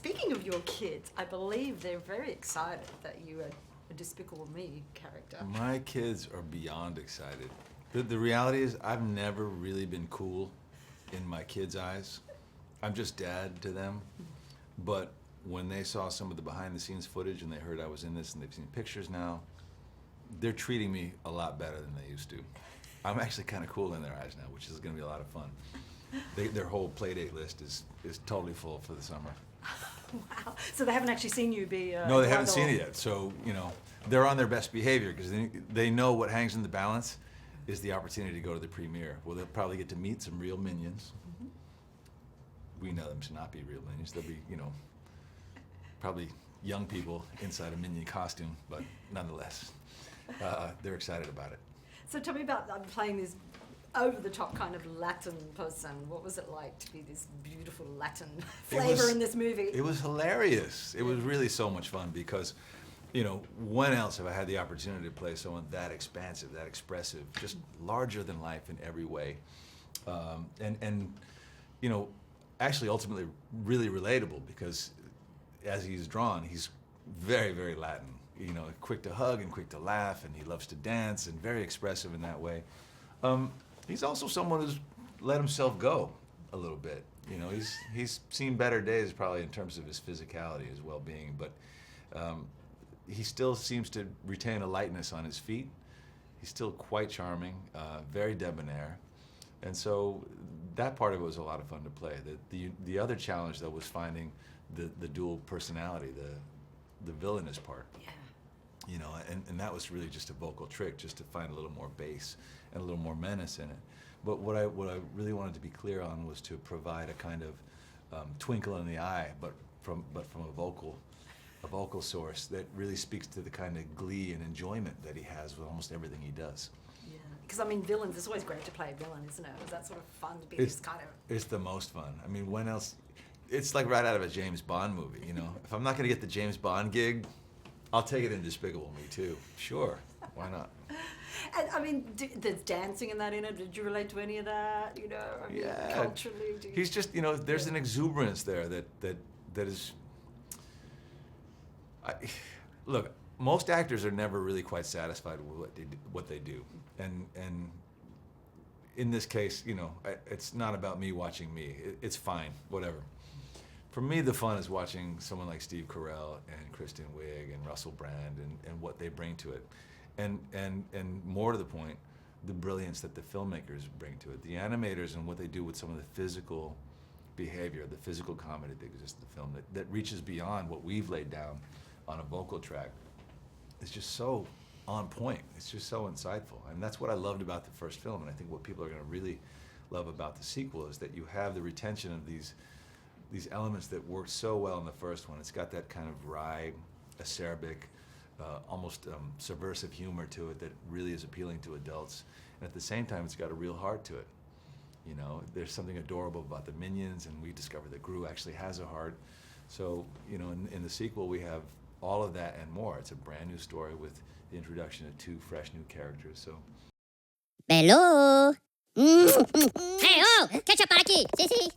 speaking of your kids, I believe they're very excited that you are a Despicable Me character. My kids are beyond excited. The reality is I've never really been cool in my kids' eyes. I'm just dad to them. But when they saw some of the behind-the-scenes footage and they heard I was in this and they've seen pictures now, they're treating me a lot better than they used to. I'm actually kind of cool in their eyes now, which is going to be a lot of fun. Their whole playdate list is totally full for the summer. Wow. So they haven't actually seen you be No, they haven't seen it yet. So, they're on their best behavior because they know what hangs in the balance is the opportunity to go to the premiere. Well, they'll probably get to meet some real minions. Mm-hmm. We know them to not be real minions. They'll be, probably young people inside a minion costume, but nonetheless, they're excited about it. So tell me about playing this over-the-top kind of Latin person. What was it like to be this beautiful Latin flavor in this movie? It was hilarious. It was really so much fun because, when else have I had the opportunity to play someone that expansive, that expressive, just larger than life in every way, actually ultimately really relatable because as he's drawn, he's very, very Latin. Quick to hug and quick to laugh, and he loves to dance and very expressive in that way. He's also someone who's let himself go a little bit. He's seen better days probably in terms of his physicality, his well-being, but he still seems to retain a lightness on his feet. He's still quite charming, very debonair, and so that part of it was a lot of fun to play. The other challenge though was finding the dual personality, the villainous part. Yeah. And that was really just a vocal trick, just to find a little more bass and a little more menace in it. But what I really wanted to be clear on was to provide a kind of twinkle in the eye, but from a vocal source that really speaks to the kind of glee and enjoyment that he has with almost everything he does. Yeah, because villains, it's always great to play a villain, isn't it? Is that sort of fun to be this kind of... It's the most fun. When else? It's like right out of a James Bond movie, If I'm not going to get the James Bond gig, I'll take it in Despicable Me too. Sure, why not? And there's dancing in it. Did you relate to any of that? Yeah. Culturally, he's just, there's an exuberance there that is. Look, most actors are never really quite satisfied with what they do, and in this case, it's not about me watching me. It's fine, whatever. For me, the fun is watching someone like Steve Carell and Kristen Wiig and Russell Brand and what they bring to it. And more to the point, the brilliance that the filmmakers bring to it. The animators and what they do with some of the physical behavior, the physical comedy that exists in the film that reaches beyond what we've laid down on a vocal track. It's just so on point. It's just so insightful. And that's what I loved about the first film. And I think what people are going to really love about the sequel is that you have the retention of these elements that worked so well in the first one. It's got that kind of wry, acerbic, almost subversive humor to it that really is appealing to adults. And at the same time, it's got a real heart to it. There's something adorable about the minions, and we discovered that Gru actually has a heart. So, in the sequel, we have all of that and more. It's a brand new story with the introduction of 2 fresh new characters. So. Hello. Hey, oh, ketchup para aqui. Sí, sí.